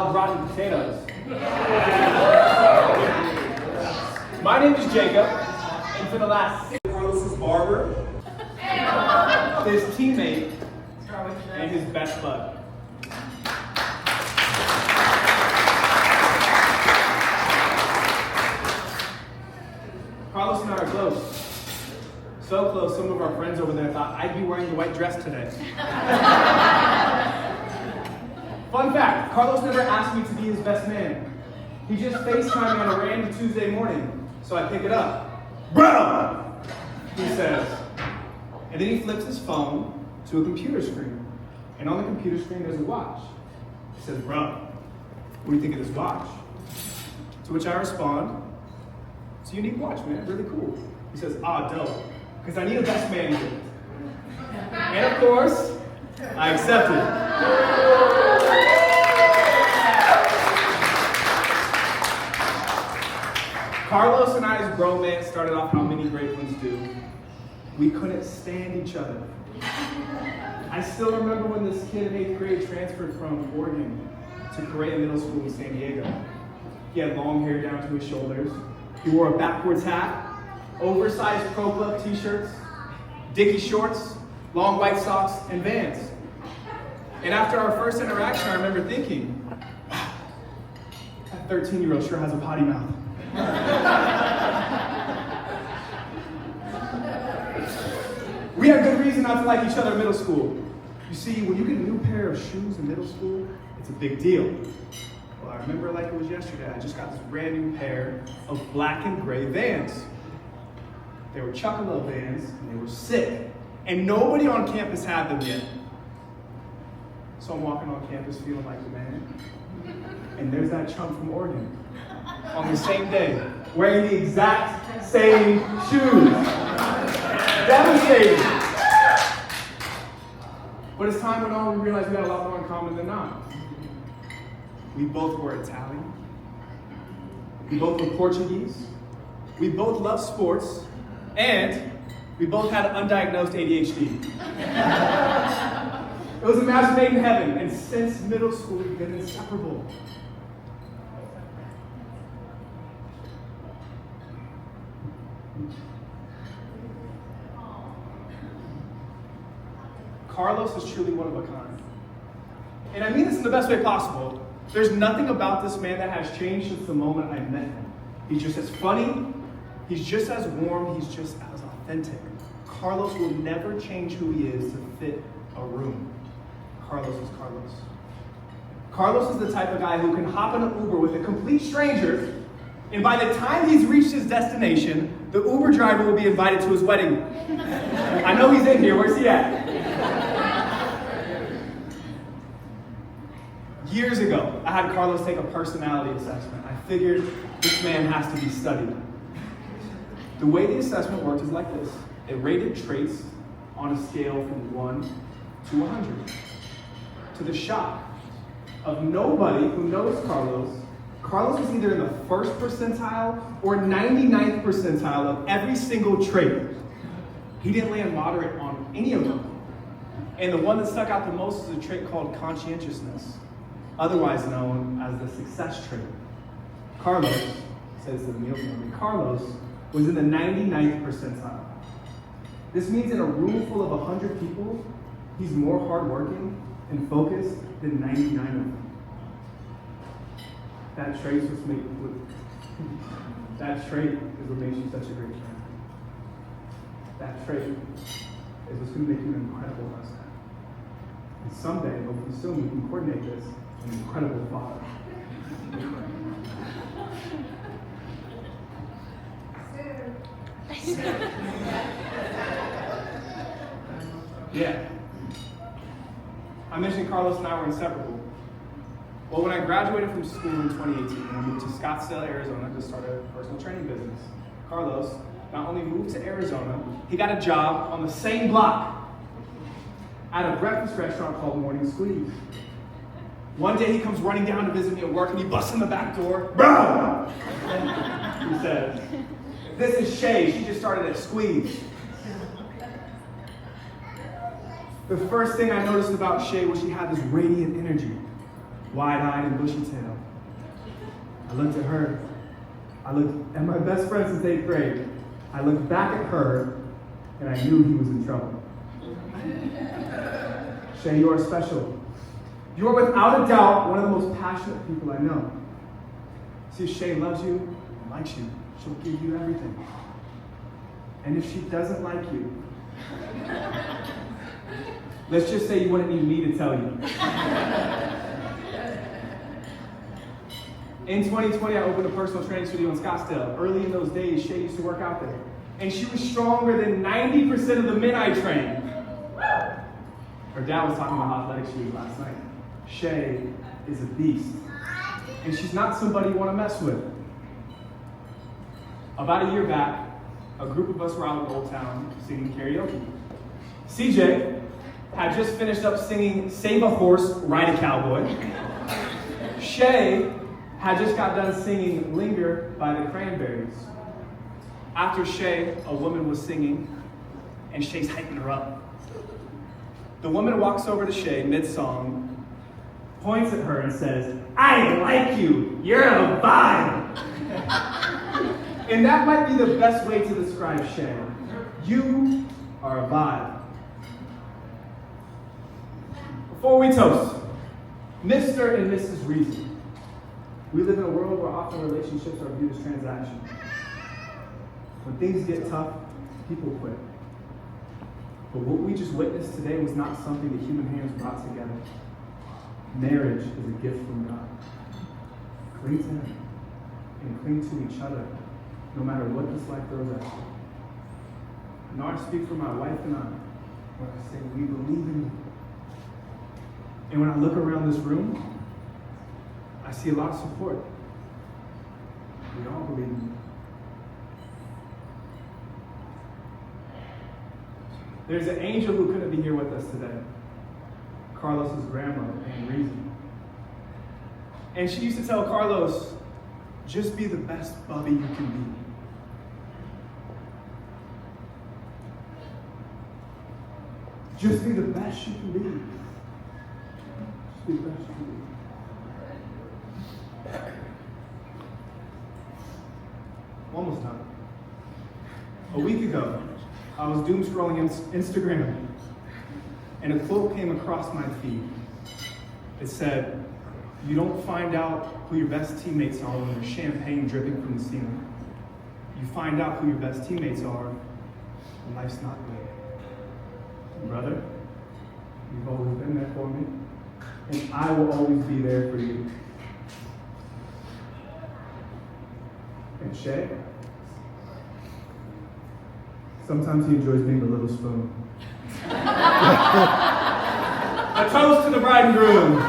wild, rotten potatoes. My name is Jacob, and for the last Carlos's barber, his teammate, and his best bud. Carlos and I are close. So close, some of our friends over there thought I'd be wearing the white dress today. Fun fact, Carlos never asked me to be his best man. He just FaceTimed me on a random Tuesday morning, so I pick it up. Bro! He says. And then he flips his phone to a computer screen. And on the computer screen, there's a watch. He says, bro, what do you think of this watch? To which I respond, it's a unique watch, man, really cool. He says, dope, because I need a best man gift. And of course, I accepted. Carlos and I's bromance started off how many great ones do. We couldn't stand each other. I still remember when this kid in 8th grade transferred from Oregon to Correa Middle School in San Diego. He had long hair down to his shoulders. He wore a backwards hat, oversized Pro Club t-shirts, Dickie shorts, long white socks, and Vans. And after our first interaction, I remember thinking, wow, that 13-year-old sure has a potty mouth. We had good reason not to like each other in middle school. You see, when you get a new pair of shoes in middle school, it's a big deal. Well, I remember like it was yesterday. I just got this brand new pair of black and gray Vans. They were Chuckalo Vans, and they were sick. And nobody on campus had them yet. So I'm walking on campus feeling like the man. And there's that chump from Oregon on the same day, wearing the exact same shoes. Devastating. But as time went on, we realized we had a lot more in common than not. We both were Italian. We both were Portuguese. We both loved sports. And we both had undiagnosed ADHD. It was a match made in heaven, and since middle school, we've been inseparable. Carlos is truly one of a kind. And I mean this in the best way possible. There's nothing about this man that has changed since the moment I met him. He's just as funny, he's just as warm, he's just as authentic. Carlos will never change who he is to fit a room. Carlos is Carlos. Carlos is the type of guy who can hop in an Uber with a complete stranger, and by the time he's reached his destination, the Uber driver will be invited to his wedding. I know he's in here, where's he at? Years ago, I had Carlos take a personality assessment. I figured this man has to be studied. The way the assessment worked is like this. It rated traits on a scale from 1 to 100. To the shock of nobody who knows Carlos, Carlos is either in the first percentile or 99th percentile of every single trait. He didn't land moderate on any of them. And the one that stuck out the most is a trait called conscientiousness, otherwise known as the success trait. Carlos, says the meal family, Carlos was in the 99th percentile. This means in a room full of 100 people, he's more hardworking and focused than 99 of them. That trait is what makes you such a great friend. That trait is what's going to make you an incredible husband. And someday, hopefully soon, we can coordinate this in an incredible father. Yeah. I mentioned Carlos and I were inseparable. Well, when I graduated from school in 2018, I moved to Scottsdale, Arizona to start a personal training business. Carlos not only moved to Arizona, he got a job on the same block at a breakfast restaurant called Morning Squeeze. One day he comes running down to visit me at work and he busts in the back door. Bro! He says, "This is Shay. She just started at Squeeze." The first thing I noticed about Shay was she had this radiant energy. wide-eyed and bushy-tailed. I looked at her. I looked at my best friend since 8th grade. I looked back at her, and I knew he was in trouble. Shay, you are special. You are without a doubt one of the most passionate people I know. See, if Shay loves you and likes you, she'll give you everything. And if she doesn't like you, let's just say you wouldn't need me to tell you. In 2020, I opened a personal training studio in Scottsdale. Early in those days, Shay used to work out there. And she was stronger than 90% of the men I trained. Her dad was talking about how athletic she was last night. Shay is a beast. And she's not somebody you want to mess with. About a year back, a group of us were out in Old Town singing karaoke. CJ had just finished up singing Save a Horse, Ride a Cowboy. Shay had just got done singing Linger by the Cranberries. After Shay, a woman was singing, and Shay's hyping her up. The woman walks over to Shay mid-song, points at her and says, "I like you, you're a vibe." And that might be the best way to describe Shay. You are a vibe. Before we toast, Mr. and Mrs. Reason. We live in a world where often relationships are viewed as transactions. When things get tough, people quit. But what we just witnessed today was not something that human hands brought together. Marriage is a gift from God. Cling to Him and cling to each other, no matter what this life throws at you. Now I speak for my wife and I when I say we believe in you. And when I look around this room, I see a lot of support. We all believe in you. There's an angel who couldn't be here with us today. Carlos's grandmother, Anne Reason. And she used to tell Carlos, just be the best Bubby you can be. Just be the best you can be. Just be the best you can be. Almost done. A week ago, I was doom scrolling Instagram, and a quote came across my feed. It said, "You don't find out who your best teammates are when there's champagne dripping from the ceiling. You find out who your best teammates are when life's not good." Brother, you've always been there for me, and I will always be there for you. And Shay, sometimes he enjoys being the little spoon. A toast to the bride and groom.